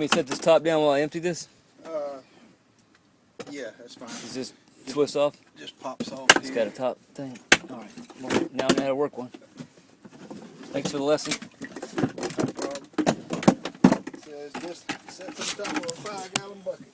me to set this top down while I empty this? Yeah, that's fine. Does this twist off? Just pops off. It's got a top thing. Alright, well, now I know how to work one. Thanks for the lesson. No problem. Says just set this down with a 5-gallon bucket.